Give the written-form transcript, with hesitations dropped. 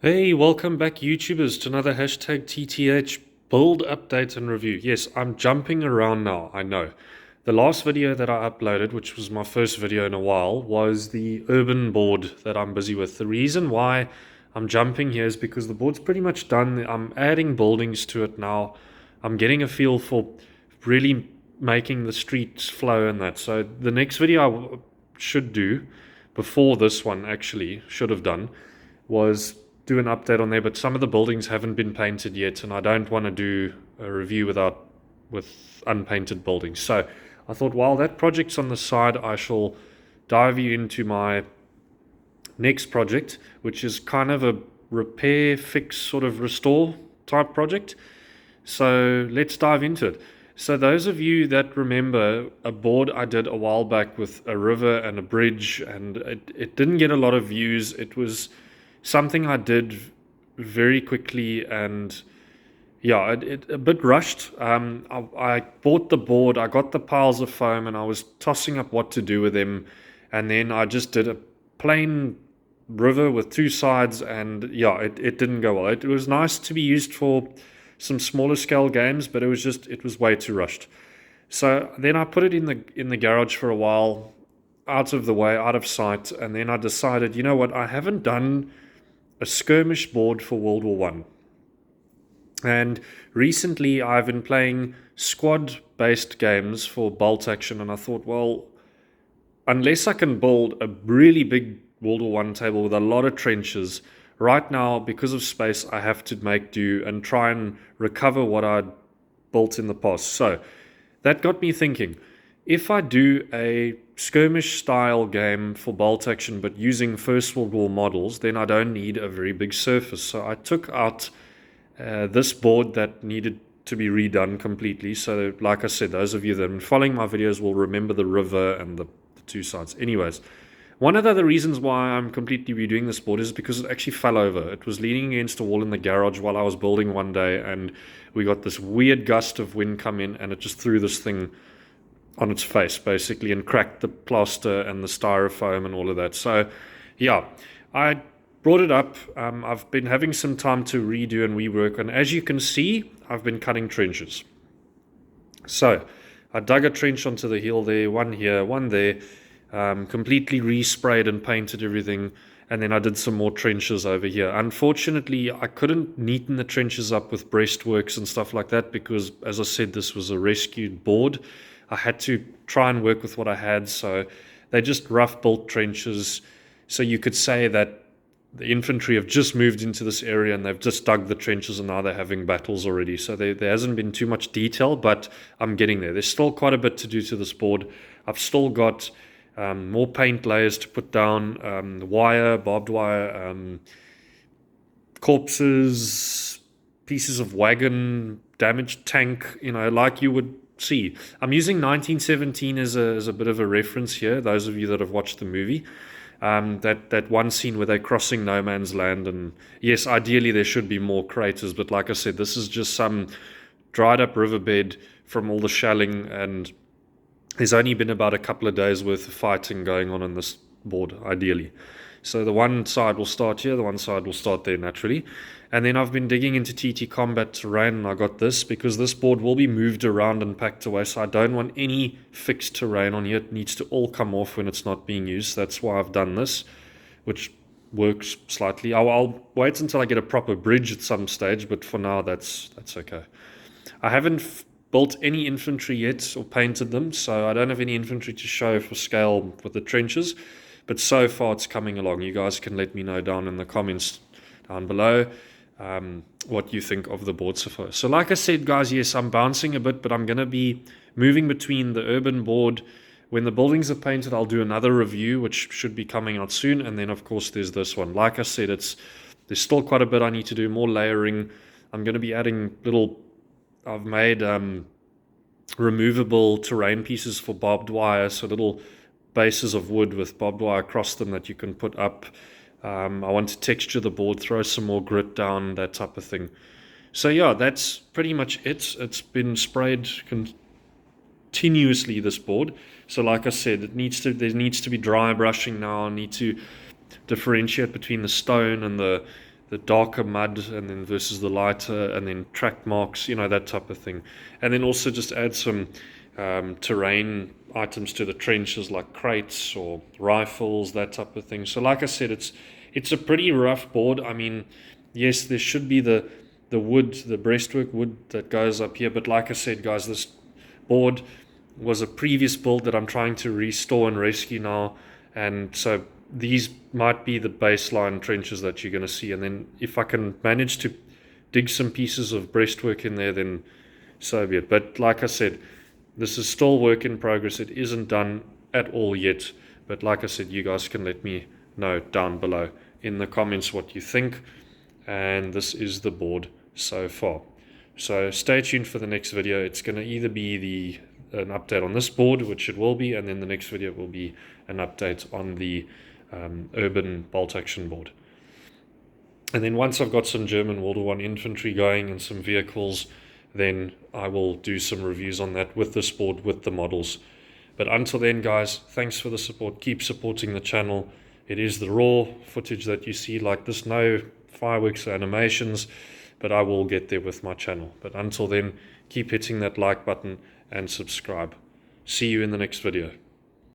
Hey, welcome back YouTubers to another hashtag TTH build update and review. Yes, I'm jumping around now, I know. The last video that I uploaded, which was my first video in a while, was the urban board that I'm busy with. The reason why I'm jumping here is because the board's pretty much done. I'm adding buildings to it now. I'm getting a feel for really making the streets flow and that. So the next video I should do, before this one actually, should have done, was do an update on there, but some of the buildings haven't been painted yet, and I don't want to do a review with unpainted buildings. So I thought, while that project's on the side, I shall dive you into my next project, which is kind of a repair, fix, sort of restore type project. So let's dive into it. So those of you that remember a board I did a while back with a river and a bridge, and it didn't get a lot of views. It was something I did very quickly, and yeah, it a bit rushed. I bought the board, I got the piles of foam, and I was tossing up what to do with them, and then I just did a plain river with two sides, and yeah, it didn't go well. It was nice to be used for some smaller scale games, but it was way too rushed. So then I put it in the garage for a while, out of the way, out of sight, and then I decided, you know what, I haven't done a skirmish board for World War One. And recently I've been playing squad-based games for bolt action, and I thought, well, unless I can build a really big World War One table with a lot of trenches, right now, because of space, I have to make do and try and recover what I built in the past. So that got me thinking, if I do a skirmish style game for bolt action but using First World War models, then I don't need a very big surface. So I took out this board that needed to be redone completely. So like I said, those of you that have been following my videos will remember the river and the two sides. Anyways, one of the other reasons why I'm completely redoing this board is because it actually fell over. It was leaning against a wall in the garage while I was building one day, and we got this weird gust of wind come in, and it just threw this thing on its face basically and cracked the plaster and the styrofoam and all of that. So yeah, I brought it up. I've been having some time to redo and rework, and as you can see, I've been cutting trenches. So I dug a trench onto the hill there, one here, one there, completely resprayed and painted everything, and then I did some more trenches over here. Unfortunately, I couldn't neaten the trenches up with breastworks and stuff like that because, as I said, this was a rescued board. I had to try and work with what I had, so they just rough built trenches. So you could say that the infantry have just moved into this area and they've just dug the trenches, and now they're having battles already. So there hasn't been too much detail, but I'm getting there. There's still quite a bit to do to this board. I've still got more paint layers to put down, wire, barbed wire, corpses, pieces of wagon, damaged tank, like you would see. I'm using 1917 as a bit of a reference here, those of you that have watched the movie. That one scene where they're crossing no man's land, and yes, ideally there should be more craters, but like I said, this is just some dried up riverbed from all the shelling, and there's only been about a couple of days worth of fighting going on this board, ideally. So the one side will start here, the one side will start there naturally. And then I've been digging into TTcombat terrain, and I got this because this board will be moved around and packed away. So I don't want any fixed terrain on here. It needs to all come off when it's not being used. That's why I've done this, which works slightly. I'll wait until I get a proper bridge at some stage, but for now that's okay. I haven't built any infantry yet or painted them, so I don't have any infantry to show for scale with the trenches. But so far it's coming along. You guys can let me know down in the comments down below what you think of the board so far. So like I said, guys, yes, I'm bouncing a bit, but I'm going to be moving between the urban board. When the buildings are painted, I'll do another review, which should be coming out soon. And then, of course, there's this one. Like I said, there's still quite a bit I need to do, more layering. I'm going to be adding I've made removable terrain pieces for barbed wire, so little bases of wood with barbed wire across them that you can put up. I want to texture the board, throw some more grit down, that type of thing. So yeah, that's pretty much it. It's been sprayed continuously, this board. So like I said, there needs to be dry brushing now. I need to differentiate between the stone and the the darker mud and then versus the lighter, and then track marks, you know, that type of thing. And then also just add some terrain items to the trenches, like crates or rifles, that type of thing. So like I said, it's a pretty rough board. I mean, yes, there should be the wood, the breastwork wood that goes up here, but like I said, guys, this board was a previous build that I'm trying to restore and rescue now, and so these might be the baseline trenches that you're going to see. And then if I can manage to dig some pieces of breastwork in there, then so be it. But like I said, this is still work in progress. It isn't done at all yet, but like I said, you guys can let me know down below in the comments what you think. And this is the board so far. So stay tuned for the next video. It's going to either be an update on this board, which it will be, and then the next video will be an update on the urban bolt action board. And then once I've got some German World War I infantry going and some vehicles, then I will do some reviews on that with this board, with the models. But until then, guys, thanks for the support. Keep supporting the channel. It is the raw footage that you see like this, no fireworks or animations, but I will get there with my channel. But until then, keep hitting that like button and subscribe. See you in the next video.